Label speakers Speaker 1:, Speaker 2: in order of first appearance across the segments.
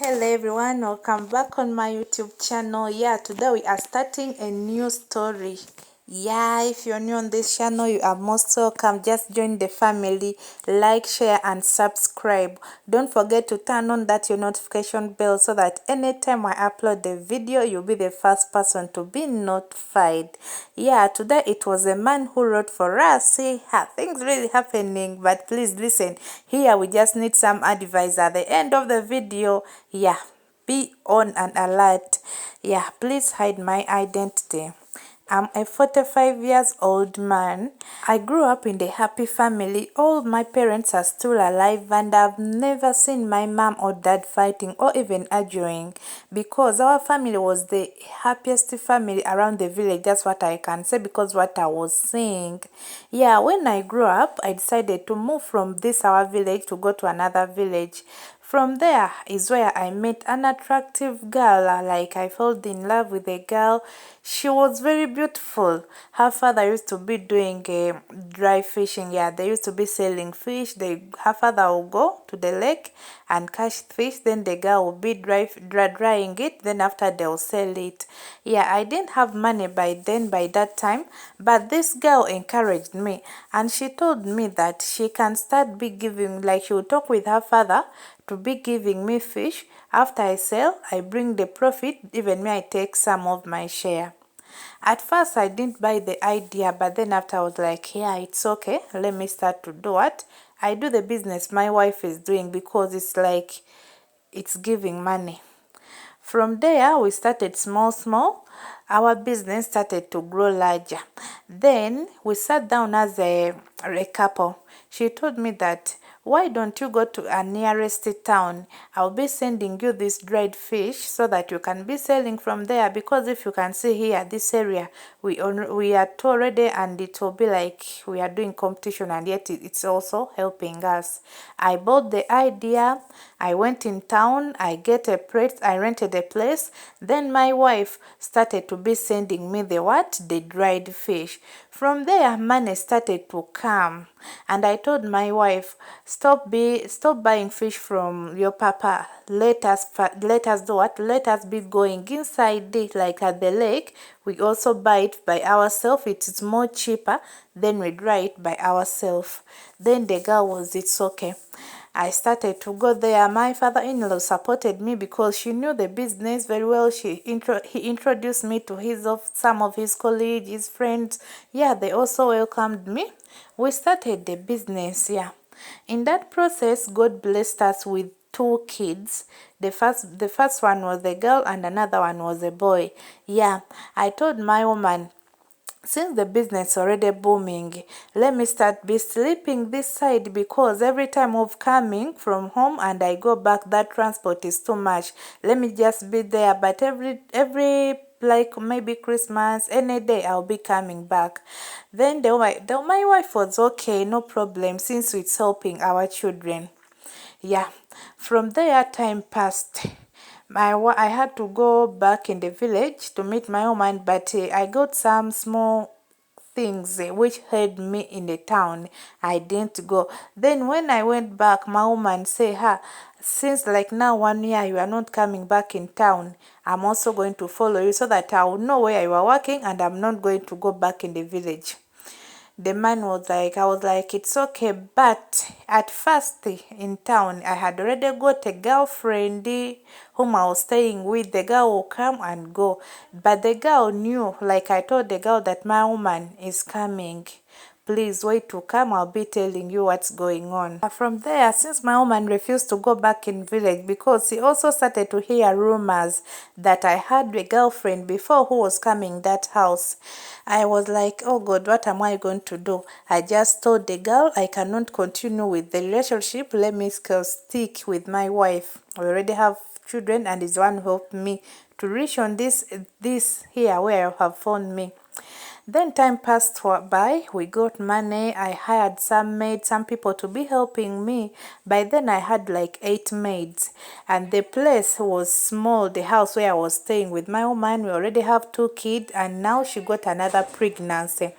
Speaker 1: Hello everyone, welcome back on my YouTube channel. Today we are starting a new story. If you're new on this channel, you are most welcome. Just join the family, like, share and subscribe. Don't forget to turn on your notification bell so that anytime I upload the video, you'll be the first person to be notified. Today it was a man who wrote for us. Things really happening, but please listen. Here we just need some advice at the end of the video. Be on an alert. Please hide my identity. I'm a 45 years old man. I grew up in a happy family. All my parents are still alive and I've never seen my mom or dad fighting or even arguing because our family was the happiest family around the village. That's what I can say because what I was seeing. When I grew up, I decided to move from our village to go to another village. From there is where I met an attractive girl. I fell in love with a girl. She was very beautiful. Her father used to be doing dry fishing. They used to be selling fish. Her father would go to the lake and catch fish. Then the girl would be drying it. Then after they'll sell it. I didn't have money by that time. But this girl encouraged me. And she told me that she can start be giving, she would talk with her father to be giving me fish. After I sell, I bring the profit, even me I take some of my share. At first I didn't buy the idea, but then after I was like, it's okay, let me start to do it. I do the business my wife is doing because it's giving money. From there we started small. Our business started to grow larger. Then we sat down as a couple. She told me that, why don't you go to a nearest town? I'll be sending you this dried fish so that you can be selling from there, because if you can see here, this area, we are already, and it will be like we are doing competition, and yet it's also helping us. I bought the idea. I went in town. I rented a place. Then my wife started to be sending me the dried fish. From there, money started to come. And I told my wife, stop buying fish from your papa. Let us do what? Let us be going inside it, like at the lake. We also buy it by ourselves. It is more cheaper. Then we dry it by ourselves. Then the girl was, it's okay. I started to go there. My father-in-law supported me because she knew the business very well. He introduced me to some of his colleagues, his friends. They also welcomed me. We started the business. In that process, God blessed us with 2 kids. The first one was a girl and another one was a boy. I told my woman, since the business already booming, let me start be sleeping this side, because every time of coming from home and I go back, that transport is too much. Let me just be there. But every like maybe Christmas, any day I'll be coming back. Then my wife was okay, no problem, since it's helping our children. From there, time passed. I had to go back in the village to meet my woman, but I got some small things which held me in the town. I didn't go. Then when I went back, my woman said, since like now 1 year you are not coming back in town, I'm also going to follow you so that I will know where you are working and I'm not going to go back in the village. The man was like, I was like, it's okay. But at first in town, I had already got a girlfriend whom I was staying with. The girl will come and go. But the girl knew, like I told the girl that my woman is coming. Please wait to come, I'll be telling you what's going on. From there, since my woman refused to go back in village because she also started to hear rumors that I had a girlfriend before who was coming that house, I was like, oh God, what am I going to do? I just told the girl I cannot continue with the relationship. Let me stick with my wife. We already have children and is one who helped me to reach on this here where you have found me. Then time passed by, we got money, I hired some maids, some people to be helping me. By then I had like 8 maids, and the place was small, the house where I was staying with my woman. We already have 2 kids, and now she got another pregnancy.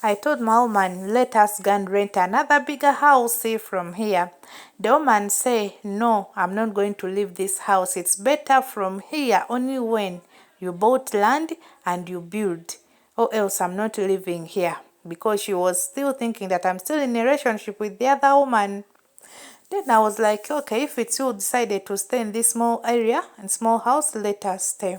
Speaker 1: I told my woman, let us go and rent another bigger house from here. The woman say, no, I'm not going to leave this house. It's better from here only when you bought land and you build, or else I'm not living here, because she was still thinking that I'm still in a relationship with the other woman. Then I was like, okay, if it's you decided to stay in this small area and small house, let us stay.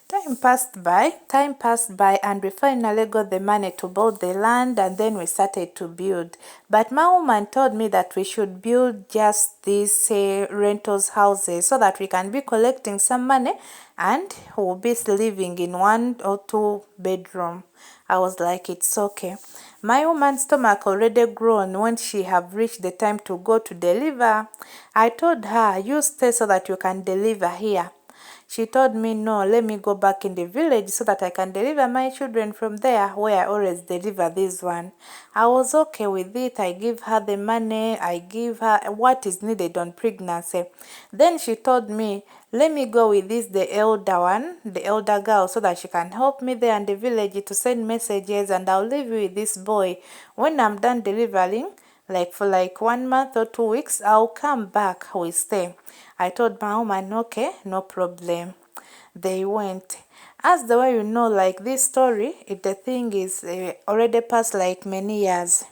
Speaker 1: Time passed by, and we finally got the money to buy the land, and then we started to build. But my woman told me that we should build just these rentals houses so that we can be collecting some money and we'll be living in 1 or 2 bedroom. I was like, it's okay. My woman's stomach already grown when she have reached the time to go to deliver. I told her, you stay so that you can deliver here. She told me, no, let me go back in the village so that I can deliver my children from there where I always deliver this one. I was okay with it. I give her the money. I give her what is needed on pregnancy. Then she told me, let me go with this, the elder one, the elder girl, so that she can help me there in the village to send messages, and I'll leave you with this boy. When I'm done delivering, like for like 1 month or 2 weeks, I'll come back, we stay. I told my woman, okay, no problem. They went. As the way you know, like this story, the thing is already past like many years.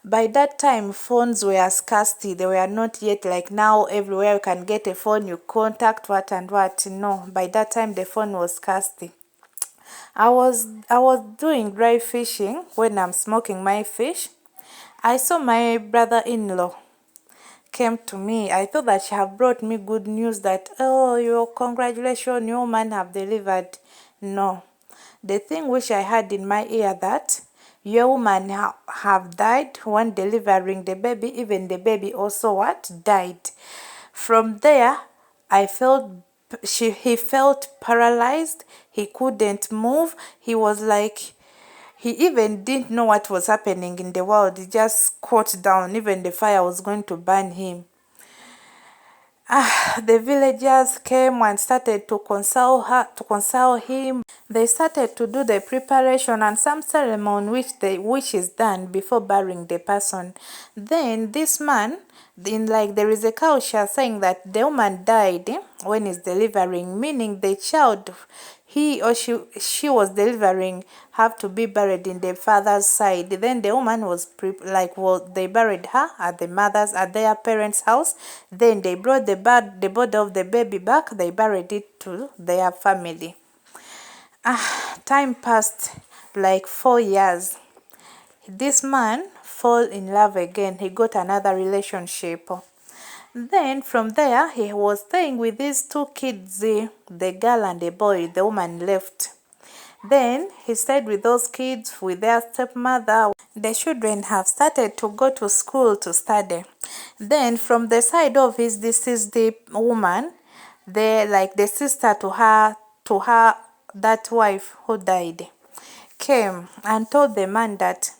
Speaker 1: By that time, phones were scarcity. They were not yet like now everywhere you can get a phone, you contact what and what. No, by that time the phone was scarcity. I was doing dry fishing when I'm smoking my fish. I saw my brother-in-law came to me. I thought that she had brought me good news that, oh, your congratulations, your man have delivered. No. The thing which I had in my ear that your woman have died when delivering the baby, even the baby also what? Died. From there, I felt he felt paralyzed. He couldn't move. He was like, he even didn't know what was happening in the world. He just caught down. Even the fire was going to burn him. The villagers came and started to console him. They started to do the preparation and some ceremony which is done before burying the person. Then this man, there is a culture saying that the woman died when he's delivering, meaning the child he or she was delivering have to be buried in the father's side. Then the woman was they buried her at their parents' house. Then they brought the body of the baby back. They buried it to their family. Time passed like 4 years. This man fell in love again. He got another relationship. Then from there, he was staying with these 2 kids, the girl and the boy. The woman left. Then he stayed with those kids with their stepmother. The children have started to go to school to study. Then from the side of his deceased woman, the sister to her, that wife who died, came and told the man that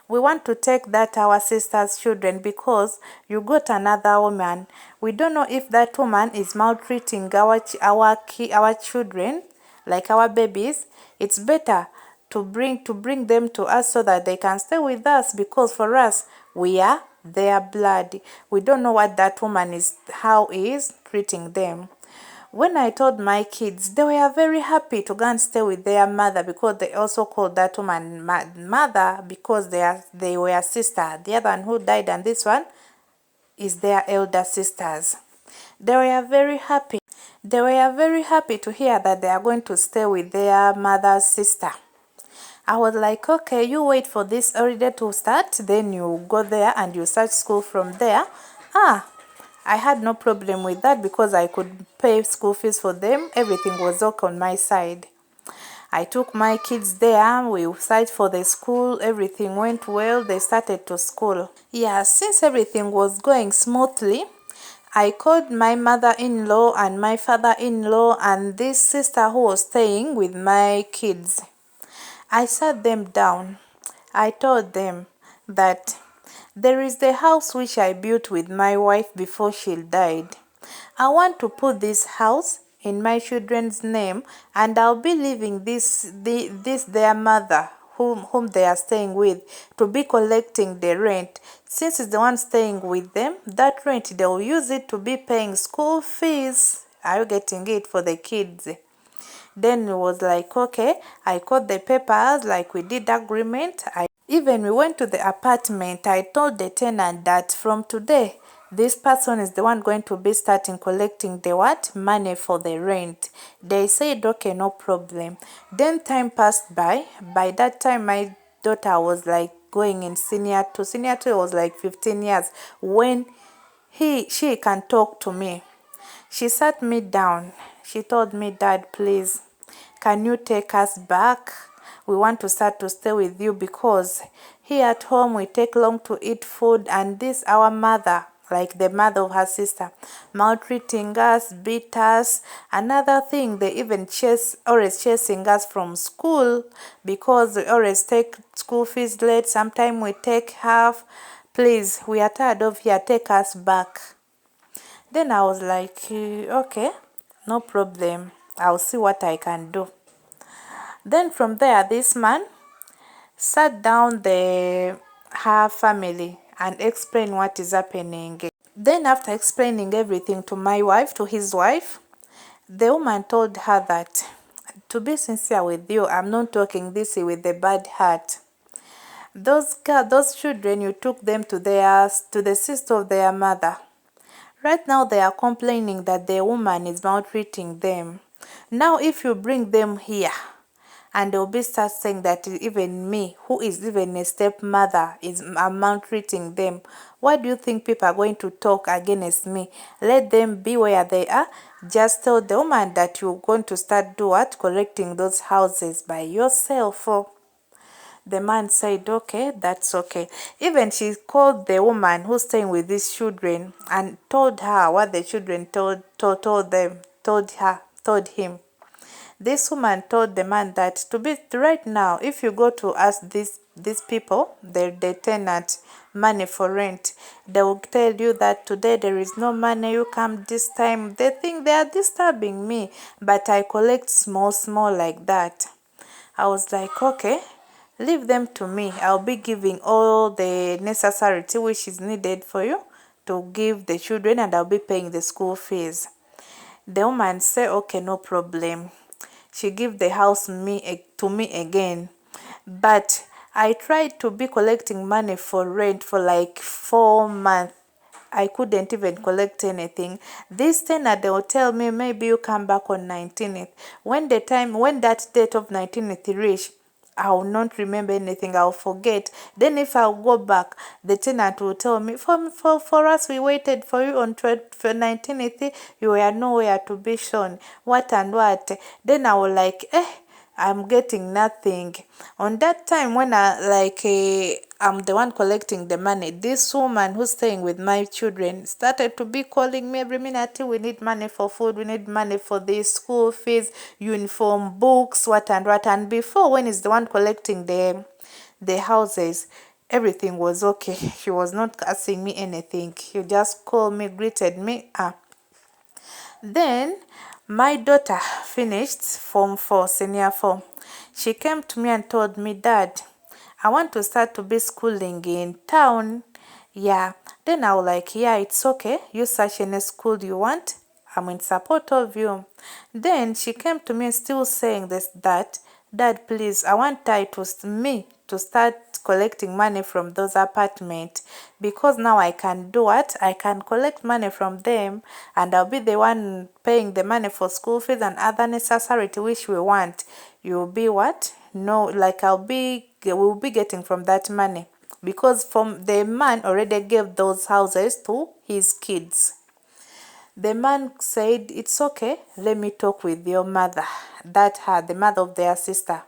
Speaker 1: we want to take that our sister's children because you got another woman. We don't know if that woman is maltreating our children, like our babies. It's better to bring them to us so that they can stay with us, because for us, we are their blood. We don't know what that woman is, how is treating them. When I told my kids, they were very happy to go and stay with their mother, because they also called that woman mother because they were sister. The other one who died and this one is their elder sisters. They were very happy. They were very happy to hear that they are going to stay with their mother's sister. I was like, okay, you wait for this holiday to start, then you go there and you start school from there. I had no problem with that because I could pay school fees for them. Everything was okay on my side. I took my kids there. We started for the school. Everything went well. They started to school. Yeah, since everything was going smoothly, I called my mother-in-law and my father-in-law and this sister who was staying with my kids. I sat them down. I told them that there is the house which I built with my wife before she died. I want to put this house in my children's name, and I'll be leaving this their mother whom they are staying with to be collecting the rent. Since it's the one staying with them, that rent they will use it to be paying school fees. Are you getting it, for the kids? Then it was like, okay, I got the papers, like we did agreement. Even we went to the apartment. I told the tenant that from today, this person is the one going to be starting collecting the what? Money for the rent. They said, okay, no problem. Then time passed by. By that time, my daughter was like going in senior two. Senior two was like 15 years when she can talk to me. She sat me down. She told me, Dad, please, can you take us back? We want to start to stay with you because here at home we take long to eat food, and this our mother, like the mother of her sister, maltreating us, beat us. Another thing, they even always chasing us from school because we always take school fees late. Sometimes we take half. Please, we are tired of here. Take us back. Then I was like, okay, no problem. I'll see what I can do. Then from there, this man sat down her family and explained what is happening. Then after explaining everything to my wife, to his wife, the woman told her that, to be sincere with you, I'm not talking this with a bad heart. Those children, you took them to the sister of their mother. Right now they are complaining that the woman is maltreating them. Now if you bring them here, and they'll be start saying that even me, who is even a stepmother, I'm maltreating them. What do you think people are going to talk against me? Let them be where they are. Just tell the woman that you're going to start collecting those houses by yourself. The man said, okay, that's okay. Even she called the woman who's staying with these children and told her what the children told him. This woman told the man that to be right now, if you go to ask these people, the tenant, money for rent, they will tell you that today there is no money, you come this time. They think they are disturbing me, but I collect small like that. I was like, okay, leave them to me. I'll be giving all the necessary which is needed for you to give the children, and I'll be paying the school fees. The woman said, okay, no problem. She gave the house to me again. But I tried to be collecting money for rent for like 4 months. I couldn't even collect anything. This tenant, they will tell me, maybe you come back on 19th. When that date of 19th reach, I will not remember anything. I'll forget. Then if I'll go back, the tenant will tell me, for us, we waited for you on 19th. You were nowhere to be shown. What and what? Then I will like, I'm getting nothing. On that time when I'm the one collecting the money, this woman who's staying with my children started to be calling me every minute. We need money for food, we need money for the school fees, uniform, books, what and what. And before, when he's the one collecting the houses, everything was okay. She was not asking me anything. He just called me, greeted me. Then my daughter finished Form 4, Senior 4. She came to me and told me, Dad, I want to start to be schooling in town. Yeah. Then I was like, yeah, it's okay. You search any school you want. I'm in support of you. Then she came to me still saying that, Dad, please, I want me to start collecting money from those apartments, because now I can do what? I can collect money from them, and I'll be the one paying the money for school fees and other necessity which we want. You'll be what? No, like we'll be getting from that money, because from the man already gave those houses to his kids. The man said, it's okay, let me talk with your mother, the mother of their sister.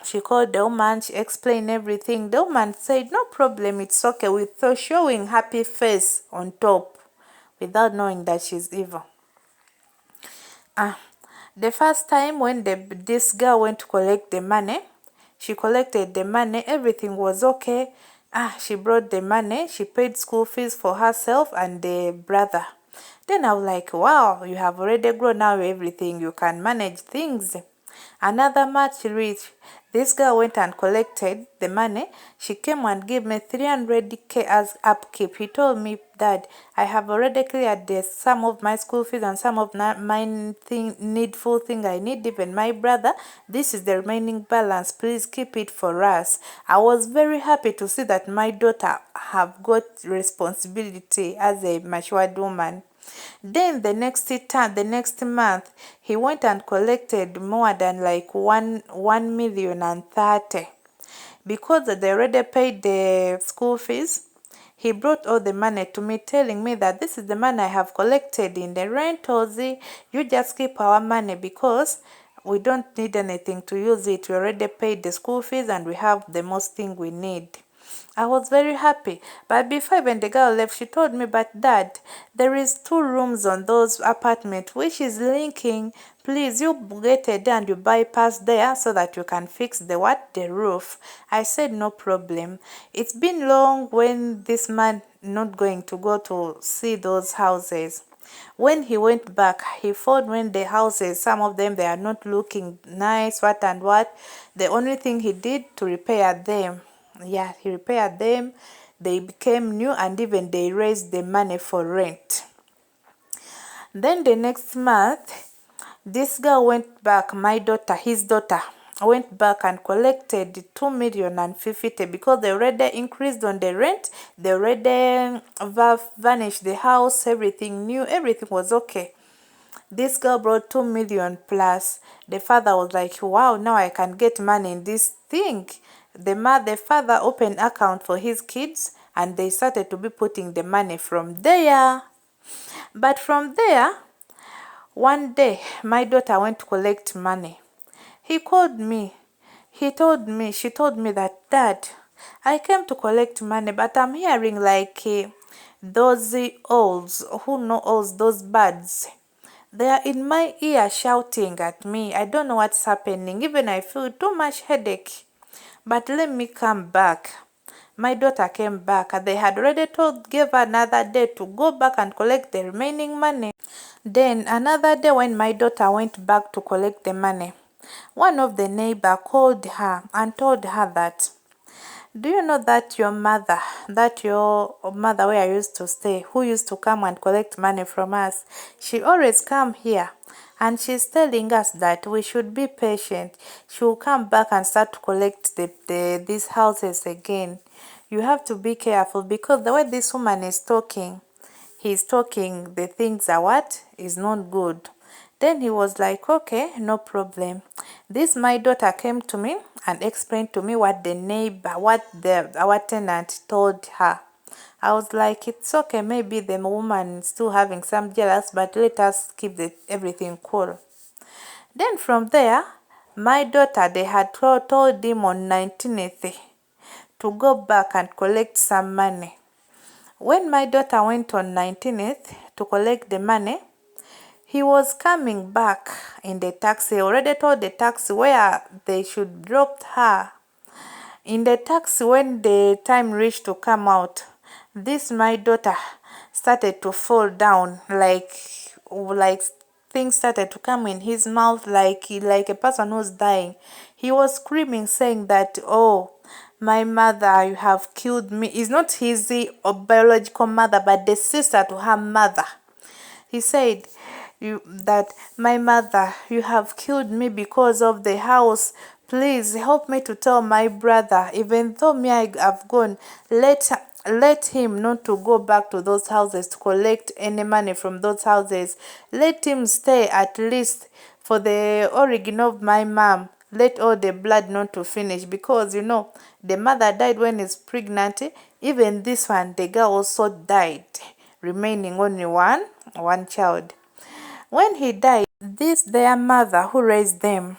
Speaker 1: She called the woman, she explained everything. The woman said, no problem, it's okay, with her showing happy face on top, without knowing that she's evil. The first time when this girl went to collect the money, she collected the money, everything was okay. She brought the money, she paid school fees for herself and the brother. Then I was like, wow, you have already grown now, everything, you can manage things. Another much rich. This girl went and collected the money. She came and gave me 300k as upkeep. He told me that I have already cleared some of my school fees and some of my needful thing I need, even my brother. This is the remaining balance. Please keep it for us. I was very happy to see that my daughter have got responsibility as a matured woman. Then the next month, he went and collected more than like 1,030,000 because they already paid the school fees. He brought all the money to me, telling me that this is the money I have collected in the rentals. You just keep our money because we don't need anything to use it. We already paid the school fees and we have the most thing we need. I was very happy. But before even the girl left, she told me, but Dad, there is 2 rooms on those apartments which is linking. Please, you get it and you bypass there so that you can fix the what? The roof. I said, no problem. It's been long when this man not going to go to see those houses. When he went back, he found when the houses, some of them, they are not looking nice, what and what. The only thing he did to repair them. Yeah, he repaired them. They became new and even they raised the money for rent. Then the next month, this girl went back, his daughter, went back and collected 2,050,000 because they already increased on the rent. They already vanished the house, everything new, everything was okay. This girl brought 2 million plus. The father was like, wow, now I can get money in this thing. The father opened account for his kids and they started to be putting the money from there. But from there, one day, my daughter went to collect money. He called me. She told me that, Dad, I came to collect money, but I'm hearing like those owls, who know owls, those birds. They are in my ear shouting at me. I don't know what's happening. Even I feel too much headache. But let me come back. My daughter came back. They had already gave her another day to go back and collect the remaining money. Then another day when my daughter went back to collect the money, one of the neighbor called her and told her that, do you know that your mother where I used to stay, who used to come and collect money from us, she always come here and she's telling us that we should be patient. She will come back and start to collect these houses again. You have to be careful because the way this woman is talking, he's talking, the things are what is not good. Then he was like, okay, no problem. This my daughter came to me and explained to me what the neighbor, our tenant told her. I was like, it's okay, maybe the woman is still having some jealous, but let us keep everything cool. Then from there, my daughter, they had told him on 19th to go back and collect some money. When my daughter went on 19th to collect the money, he was coming back in the taxi. He already told the taxi where they should drop her. In the taxi, when the time reached to come out, this my daughter started to fall down, like things started to come in his mouth, like a person who's dying. He was screaming, saying that, oh, my mother, you have killed me. It's not his biological mother, but the sister to her mother. He said that, my mother, you have killed me because of the house. Please help me to tell my brother, even though me I have gone, let him not to go back to those houses to collect any money from those houses. Let him stay at least for the origin of my mom. Let all the blood not to finish, because you know the mother died when he's pregnant. Even this one, the girl also died, remaining only one child. When he died, their mother who raised them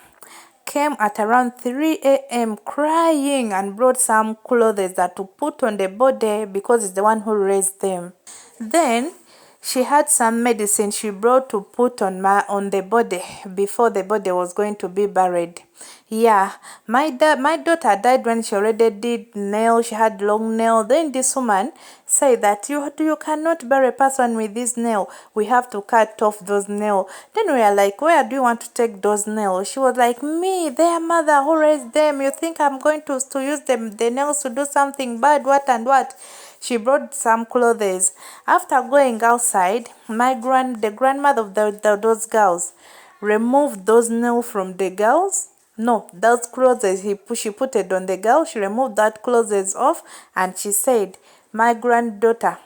Speaker 1: came at around 3 a.m. crying and brought some clothes that to put on the body because it's the one who raised them. Then she had some medicine she brought to put on the body before the body was going to be buried. Yeah, my daughter died when she already did nails. She had long nails. Then this woman say that you cannot bury a person with this nail. We have to cut off those nails. Then we are like, where do you want to take those nails? She was like, me, their mother who raised them. You think I'm going to use the nails to do something bad? What and what? She brought some clothes. After going outside, the grandmother of those girls removed those nails from the girls. No, those clothes she put it on the girl. She removed that clothes off and she said, my granddaughter,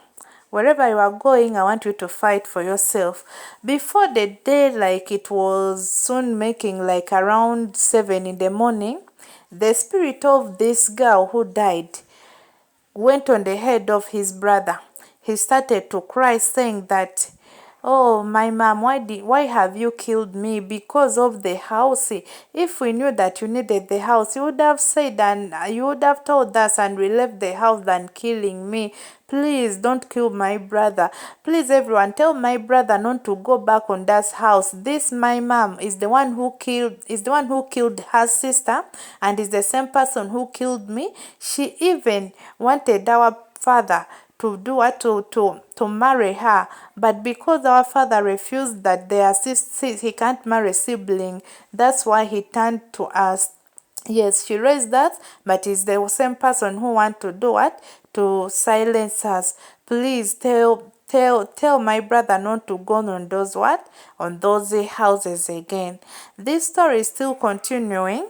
Speaker 1: wherever you are going, I want you to fight for yourself. Before the day, like it was soon making like around 7 in the morning, the spirit of this girl who died went on the head of his brother. He started to cry, saying that, oh, my mom, why have you killed me? Because of the house. If we knew that you needed the house, you would have said and you would have told us and we left the house than killing me. Please don't kill my brother. Please, everyone, tell my brother not to go back on that house. This my mom is the one who killed her sister and is the same person who killed me. She even wanted our father to do what to marry her, but because our father refused that he can't marry sibling, that's why he turned to us. Yes, she raised that, but it's the same person who want to do what? To silence us. Please tell my brother not to go on those what? On those houses again. This story is still continuing.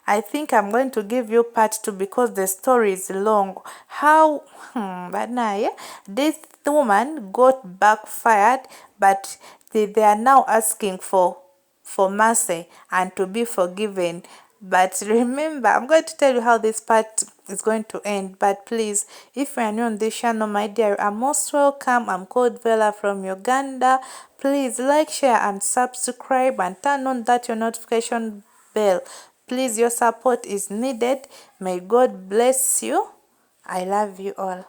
Speaker 1: I think I'm going to give you part 2 because the story is long. How but now, yeah, this woman got backfired, but they are now asking for mercy and to be forgiven. But remember, I'm going to tell you how this part is going to end. But please, if you are new on this channel, my dear, you are most welcome. I'm called Vela from Uganda. Please like, share, and subscribe, and turn on that your notification bell. Please, your support is needed. May God bless you. I love you all.